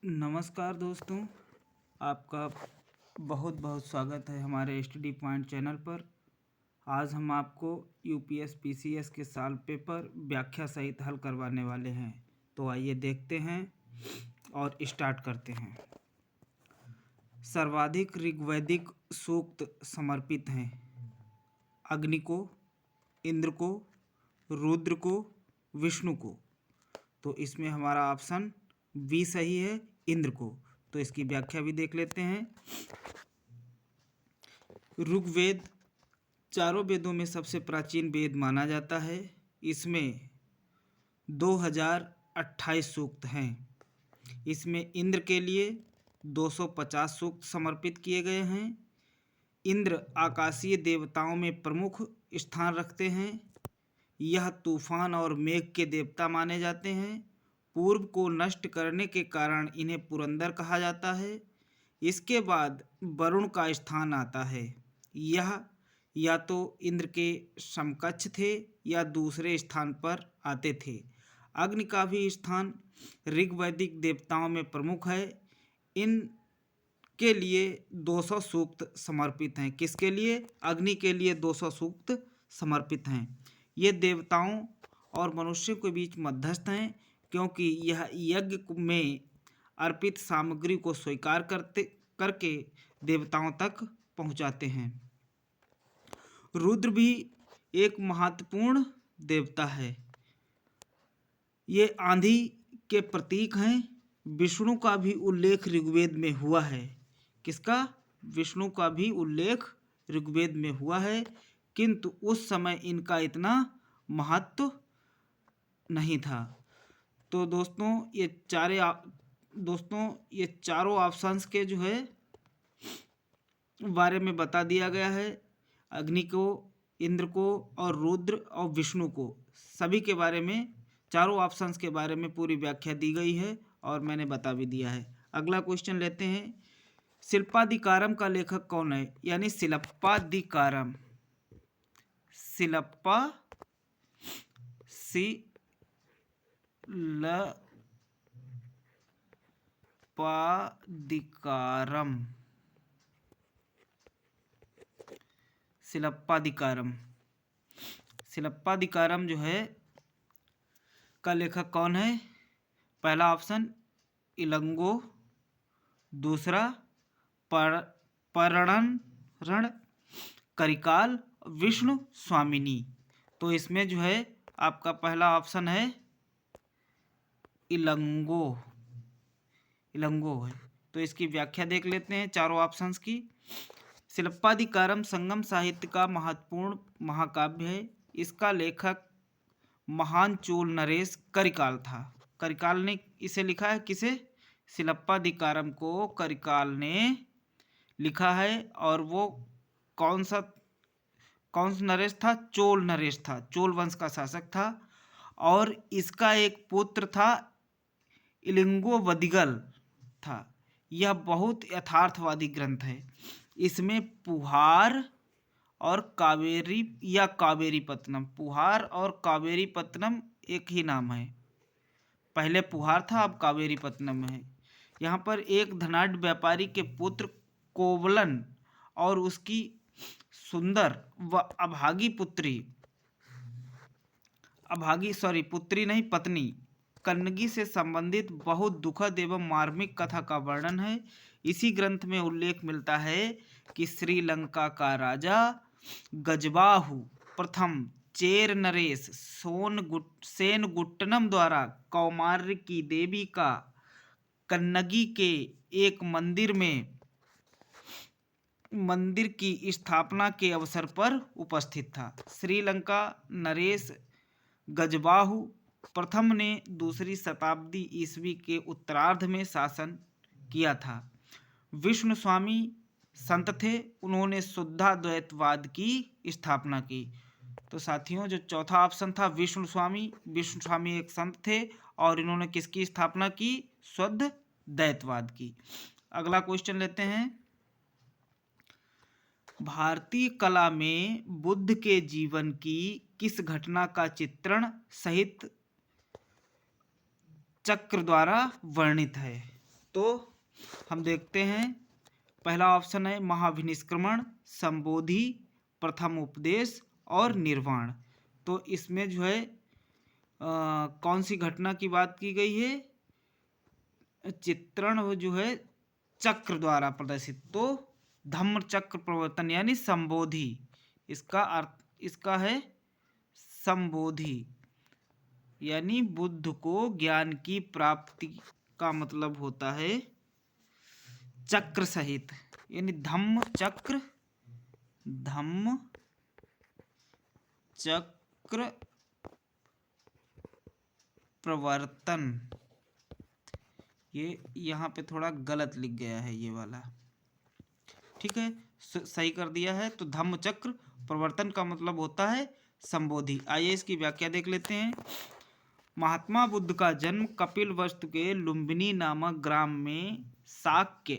नमस्कार दोस्तों, आपका बहुत बहुत स्वागत है हमारे स्टडी पॉइंट चैनल पर। आज हम आपको यूपीएस पीसीएस के साल पेपर व्याख्या सहित हल करवाने वाले हैं। तो आइए देखते हैं और स्टार्ट करते हैं। सर्वाधिक ऋग्वैदिक सूक्त समर्पित हैं अग्नि को, इंद्र को, रुद्र को, विष्णु को। तो इसमें हमारा ऑप्शन बी सही है, इंद्र को। तो इसकी व्याख्या भी देख लेते हैं। ऋग्वेद चारों वेदों में सबसे प्राचीन वेद माना जाता है। इसमें 2028 सूक्त हैं। इसमें इंद्र के लिए 250 सूक्त समर्पित किए गए हैं। इंद्र आकाशीय देवताओं में प्रमुख स्थान रखते हैं। यह तूफान और मेघ के देवता माने जाते हैं। पूर्व को नष्ट करने के कारण इन्हें पुरंदर कहा जाता है। इसके बाद वरुण का स्थान आता है। यह या तो इंद्र के समकक्ष थे या दूसरे स्थान पर आते थे। अग्नि का भी स्थान ऋग्वैदिक देवताओं में प्रमुख है। इन के लिए 200 सूक्त समर्पित हैं। किसके लिए? अग्नि के लिए 200 सूक्त समर्पित हैं। ये देवताओं और मनुष्यों के बीच मध्यस्थ हैं, क्योंकि यह यज्ञ में अर्पित सामग्री को स्वीकार करके देवताओं तक पहुंचाते हैं। रुद्र भी एक महत्वपूर्ण देवता है। ये आंधी के प्रतीक हैं। विष्णु का भी उल्लेख ऋग्वेद में हुआ है। किसका? विष्णु का भी उल्लेख ऋग्वेद में हुआ है, किंतु उस समय इनका इतना महत्व नहीं था। तो दोस्तों ये चारों ऑप्शंस के जो है बारे में बता दिया गया है। अग्नि को, इंद्र को और रुद्र और विष्णु को, सभी के बारे में, चारों ऑप्शंस के बारे में पूरी व्याख्या दी गई है और मैंने बता भी दिया है। अगला क्वेश्चन लेते हैं। शिल्पाधिकारम का लेखक कौन है? यानी शिल्पाधिकारम, शिल्पाधिकारम जो है का लेखक कौन है? पहला ऑप्शन इलंगो, दूसरा पर्णन करिकाल, विष्णु स्वामिनी। तो इसमें जो है आपका पहला ऑप्शन है इलंगो है। तो इसकी व्याख्या देख लेते हैं चारों ऑप्शंस की। शिल्पाधिकारम संगम साहित्य का महत्वपूर्ण महाकाव्य है। इसका लेखक महान चोल नरेश करिकाल था। करिकाल ने इसे लिखा है। किसे? शिल्पाधिकारम को करिकाल ने लिखा है। और वो कौन सा नरेश था? चोल नरेश था। चोल वंश का शासक था। और इसका एक पुत्र था, इलिंगो वदिगल था। यह बहुत यथार्थवादी ग्रंथ है। इसमें पुहार और कावेरी या कावेरीपत्तनम, पुहार और कावेरीपत्तनम एक ही नाम है। पहले पुहार था, अब कावेरीपत्तनम है। यहाँ पर एक धनाढ्य व्यापारी के पुत्र कोवलन और उसकी सुंदर व पत्नी कन्नगी से संबंधित बहुत दुखद एवं मार्मिक कथा का वर्णन है। इसी ग्रंथ में उल्लेख मिलता है कि श्रीलंका का राजा गजबाहु प्रथम चेर नरेश सेनगुट्टनम द्वारा कौमार्य की देवी का कन्नगी के एक मंदिर की स्थापना के अवसर पर उपस्थित था। श्रीलंका नरेश गजबाहु प्रथम ने 2री शताब्दी ईस्वी के उत्तरार्ध में शासन किया था। विष्णु स्वामी संत थे। उन्होंने शुद्धाद्वैतवाद की स्थापना की। तो साथियों, जो चौथा ऑप्शन था विष्णु स्वामी एक संत थे और इन्होंने किसकी स्थापना की? शुद्धाद्वैतवाद की। अगला क्वेश्चन लेते हैं। भारतीय कला में बुद्ध के जीवन की किस घटना का चित्रण सहित चक्र द्वारा वर्णित है? तो हम देखते हैं, पहला ऑप्शन है महाभिनिष्क्रमण, संबोधि, प्रथम उपदेश और निर्वाण। तो इसमें जो है कौन सी घटना की बात की गई है? चित्रण जो है चक्र द्वारा प्रदर्शित, तो धम्म चक्र प्रवर्तन यानी संबोधि, इसका अर्थ इसका है संबोधि, यानी बुद्ध को ज्ञान की प्राप्ति का मतलब होता है चक्र सहित, यानी धम्म चक्र प्रवर्तन। ये यहाँ पे थोड़ा गलत लिख गया है ये वाला, ठीक है, सही कर दिया है। तो धम्म चक्र प्रवर्तन का मतलब होता है संबोधि। आइए इसकी व्याख्या देख लेते हैं। महात्मा बुद्ध का जन्म कपिलवस्तु के लुम्बिनी नामक ग्राम में शाक्य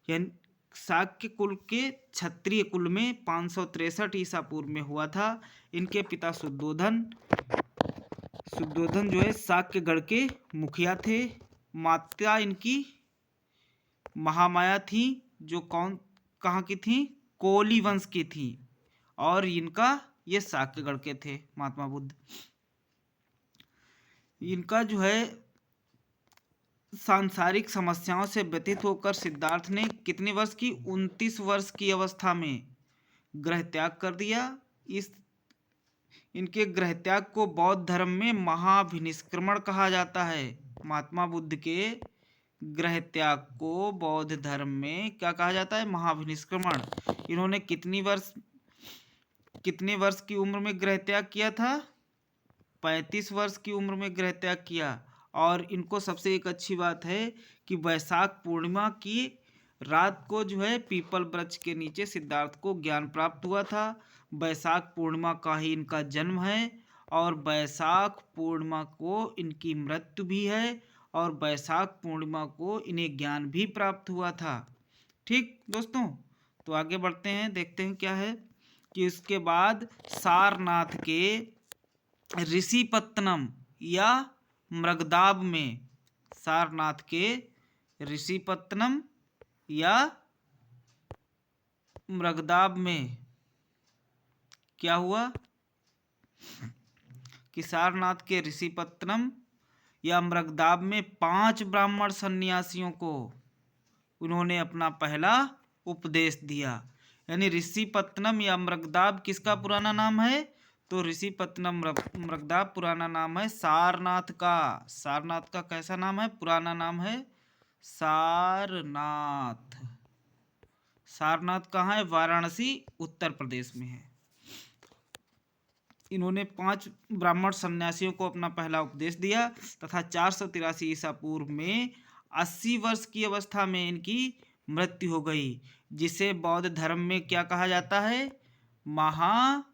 यानी शाक्य कुल के क्षत्रिय कुल में 563 ईसा पूर्व में हुआ था। इनके पिता शुद्धोधन जो है शाक्य गढ़ के मुखिया थे। माता इनकी महामाया थी, जो कहाँ की थी? कोली वंश की थी, और इनका ये शाक्यगढ़ के थे महात्मा बुद्ध। इनका जो है सांसारिक समस्याओं से व्यतीत होकर सिद्धार्थ ने कितने वर्ष की? 29 वर्ष की अवस्था में गृह त्याग कर दिया। इनके गृह त्याग को बौद्ध धर्म में महाभिनिष्क्रमण कहा जाता है। महात्मा बुद्ध के गृह त्याग को बौद्ध धर्म में क्या कहा जाता है? महाभिनिष्क्रमण। इन्होंने कितने वर्ष की उम्र में गृह त्याग किया था? 35 वर्ष की उम्र में गृह त्याग किया। और इनको सबसे एक अच्छी बात है कि वैशाख पूर्णिमा की रात को जो है पीपल वृक्ष के नीचे सिद्धार्थ को ज्ञान प्राप्त हुआ था। वैशाख पूर्णिमा का ही इनका जन्म है, और वैशाख पूर्णिमा को इनकी मृत्यु भी है, और वैशाख पूर्णिमा को इन्हें ज्ञान भी प्राप्त हुआ था। ठीक दोस्तों, तो आगे बढ़ते हैं, देखते हैं क्या है कि उसके बाद सारनाथ के ऋषिपत्तनम या मृगदाब में, सारनाथ के ऋषिपत्तनम या मृगदाब में क्या हुआ कि सारनाथ के ऋषिपत्तनम या मृगदाब में 5 ब्राह्मण सन्यासियों को उन्होंने अपना पहला उपदेश दिया। यानी ऋषिपत्तनम या मृगदाब किसका पुराना नाम है? तो ऋषिपत्तनम मृगदाब पुराना नाम है सारनाथ का। सारनाथ का कैसा नाम है? पुराना नाम है सारनाथ। सारनाथ कहाँ है? वाराणसी उत्तर प्रदेश में है। इन्होंने 5 ब्राह्मण सन्यासियों को अपना पहला उपदेश दिया तथा 483 ईसा पूर्व में 80 वर्ष की अवस्था में इनकी मृत्यु हो गई, जिसे बौद्ध धर्म में क्या कहा जाता है? महापरिनिर्वाण।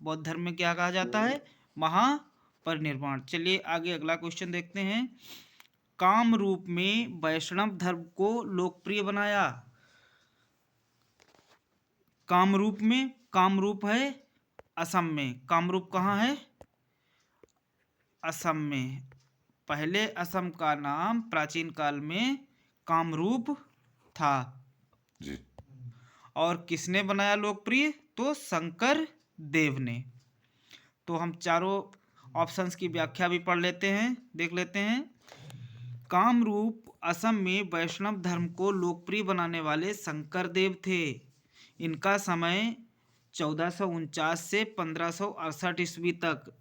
बौद्ध धर्म में क्या कहा जाता है? महापरिनिर्वाण। चलिए आगे अगला क्वेश्चन देखते हैं। कामरूप में वैष्णव धर्म को लोकप्रिय बनाया। कामरूप में, कामरूप है असम में। कामरूप कहाँ है? असम में। पहले असम का नाम प्राचीन काल में कामरूप था। जी। और किसने बनाया लोकप्रिय? तो शंकर देव ने। तो हम चारों ऑप्शंस की व्याख्या भी पढ़ लेते हैं, देख लेते हैं। कामरूप असम में वैष्णव धर्म को लोकप्रिय बनाने वाले शंकर देव थे। इनका समय 1449 से 1568 ईस्वी तक।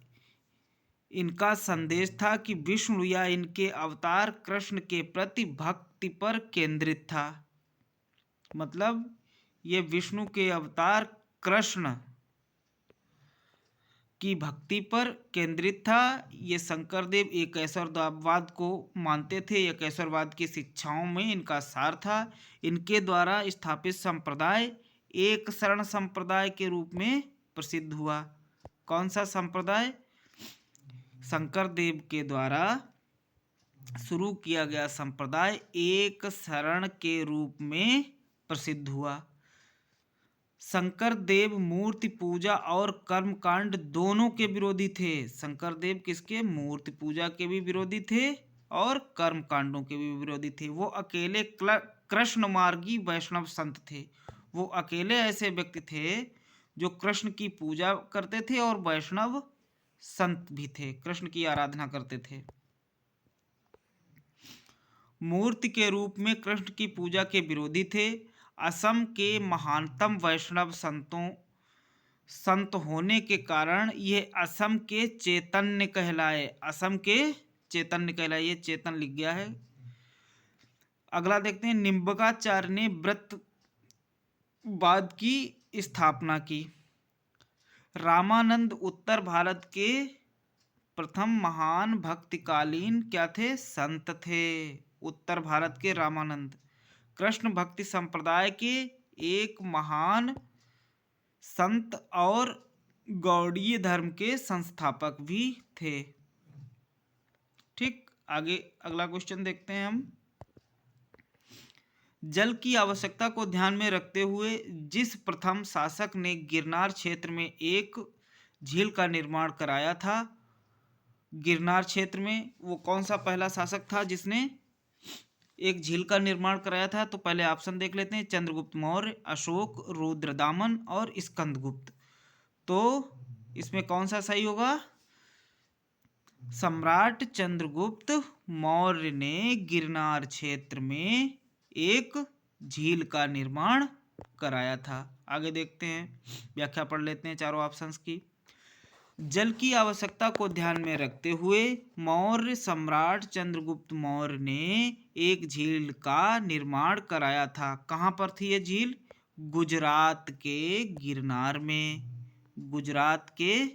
इनका संदेश था कि विष्णु या इनके अवतार कृष्ण के प्रति भक्ति पर केंद्रित था। मतलब ये विष्णु के अवतार कृष्ण की भक्ति पर केंद्रित था। ये शंकरदेव एकेश्वरवाद को मानते थे। एकेश्वरवाद की शिक्षाओं में इनका सार था। इनके द्वारा स्थापित संप्रदाय एक शरण संप्रदाय के रूप में प्रसिद्ध हुआ। कौन सा संप्रदाय? शंकरदेव के द्वारा शुरू किया गया संप्रदाय एक शरण के रूप में प्रसिद्ध हुआ। शंकरदेव मूर्ति पूजा और कर्मकांड दोनों के विरोधी थे। शंकरदेव किसके? मूर्ति पूजा के भी विरोधी थे और कर्म कांडों के भी विरोधी थे। वो अकेले कृष्ण मार्गी वैष्णव संत थे। वो अकेले ऐसे व्यक्ति थे जो कृष्ण की पूजा करते थे और वैष्णव संत भी थे, कृष्ण की आराधना करते थे। मूर्ति के रूप में कृष्ण की पूजा के विरोधी थे। असम के महानतम वैष्णव संत होने के कारण ये असम के चैतन्य कहलाए। असम के चैतन्य कहलाए, ये चेतन लिख गया है। अगला देखते हैं, निम्बकाचार्य ने व्रतवाद की स्थापना की। रामानंद उत्तर भारत के प्रथम महान भक्तिकालीन क्या थे? संत थे। उत्तर भारत के रामानंद कृष्ण भक्ति संप्रदाय के एक महान संत और गौड़ीय धर्म के संस्थापक भी थे। ठीक, आगे अगला क्वेश्चन देखते हैं हम। जल की आवश्यकता को ध्यान में रखते हुए जिस प्रथम शासक ने गिरनार क्षेत्र में एक झील का निर्माण कराया था, गिरनार क्षेत्र में वो कौन सा पहला शासक था जिसने एक झील का निर्माण कराया था? तो पहले ऑप्शन देख लेते हैं, चंद्रगुप्त मौर्य, अशोक, रुद्रदामन और स्कंदगुप्त। तो इसमें कौन सा सही होगा? सम्राट चंद्रगुप्त मौर्य ने गिरनार क्षेत्र में एक झील का निर्माण कराया था। आगे देखते हैं, व्याख्या पढ़ लेते हैं चारों ऑप्शंस की। जल की आवश्यकता को ध्यान में रखते हुए मौर्य सम्राट चंद्रगुप्त मौर्य ने एक झील का निर्माण कराया था। कहाँ पर थी ये झील? गुजरात के गिरनार में। गुजरात के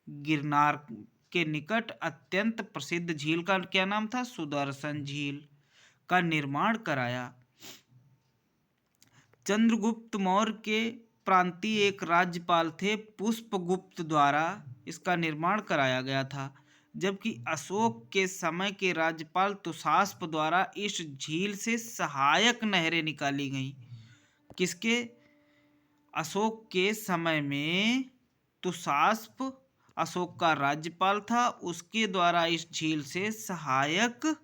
गिरनार के निकट अत्यंत प्रसिद्ध झील का क्या नाम था? सुदर्शन झील का निर्माण कराया। चंद्रगुप्त मौर्य के प्रांतीय एक राज्यपाल थे पुष्पगुप्त द्वारा इसका निर्माण कराया गया था, जबकि अशोक के समय के राज्यपाल तुषास्प द्वारा इस झील से सहायक नहरें निकाली गईं। किसके? अशोक के समय में तुषास्प अशोक का राज्यपाल था, उसके द्वारा इस झील से सहायक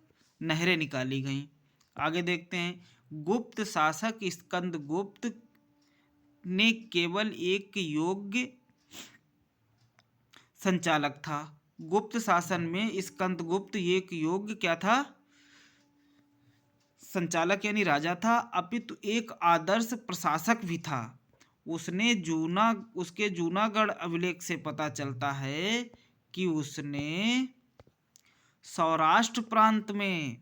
नहरें निकाली गईं। आगे देखते हैं, गुप्त शासक स्कंदगुप्त ने केवल एक योग्य संचालक था। गुप्त शासन में स्कंदगुप्त एक योग्य क्या था? संचालक यानी राजा था, अपितु एक आदर्श प्रशासक भी था। उसके जूनागढ़ अभिलेख से पता चलता है कि उसने सौराष्ट्र प्रांत में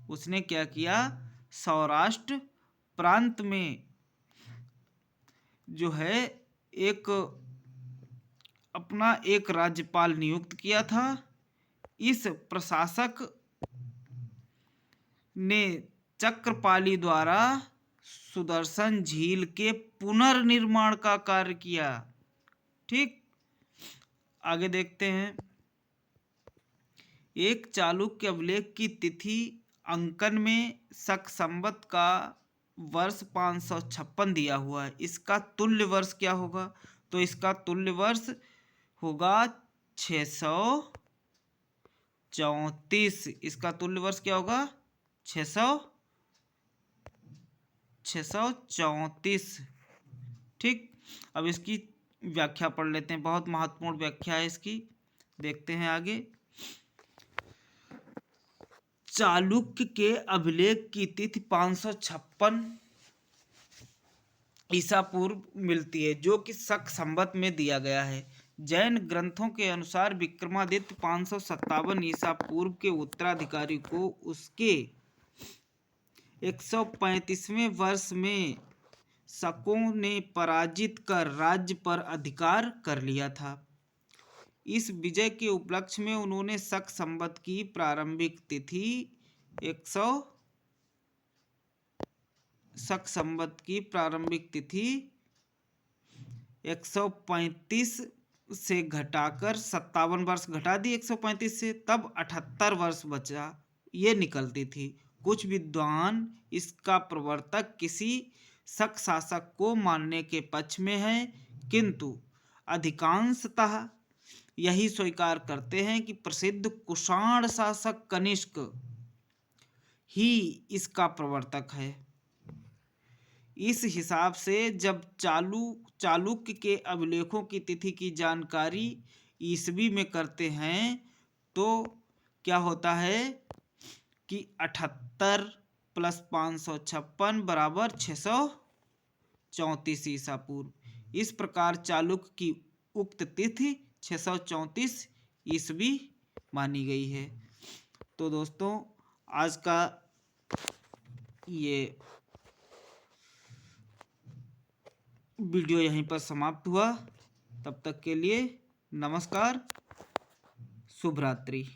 उसने क्या किया? सौराष्ट्र प्रांत में जो है अपना एक राज्यपाल नियुक्त किया था। इस प्रशासक ने चक्रपाली द्वारा सुदर्शन झील के पुनर्निर्माण का कार्य किया। ठीक, आगे देखते हैं, एक चालुक्य अभिलेख की तिथि अंकन में शक संवत का वर्ष 556 दिया हुआ है। इसका तुल्य वर्ष क्या होगा? तो इसका तुल्य वर्ष होगा 634। इसका तुल्य वर्ष क्या होगा? 634। ठीक, अब इसकी व्याख्या पढ़ लेते हैं, बहुत महत्वपूर्ण व्याख्या है इसकी। देखते हैं आगे। चालुक्य के अभिलेख की तिथि 556 ईसा पूर्व मिलती है, जो कि शक संवत में दिया गया है। जैन ग्रंथों के अनुसार विक्रमादित्य 557 ईसा पूर्व के उत्तराधिकारी को उसके 135वें वर्ष में शकों ने पराजित कर राज्य पर अधिकार कर लिया था। इस विजय के उपलक्ष्य में उन्होंने शक संवत की प्रारंभिक तिथि 135 से घटाकर 57 वर्ष घटा दी 135 से, तब 78 वर्ष बचा ये निकलती थी। कुछ विद्वान इसका प्रवर्तक किसी शक शासक को मानने के पक्ष में है, किंतु अधिकांशतः यही स्वीकार करते हैं कि प्रसिद्ध कुषाण शासक कनिष्क ही इसका प्रवर्तक है। इस हिसाब से जब चालुक्य के अभिलेखों की तिथि की जानकारी ईसवी में करते हैं तो क्या होता है कि 78 + 556 बराबर 634 ईसा पूर्व। इस प्रकार चालुक्य की उक्त तिथि 634 ईसवी मानी गई है। तो दोस्तों आज का ये वीडियो यहीं पर समाप्त हुआ। तब तक के लिए नमस्कार, शुभ रात्रि।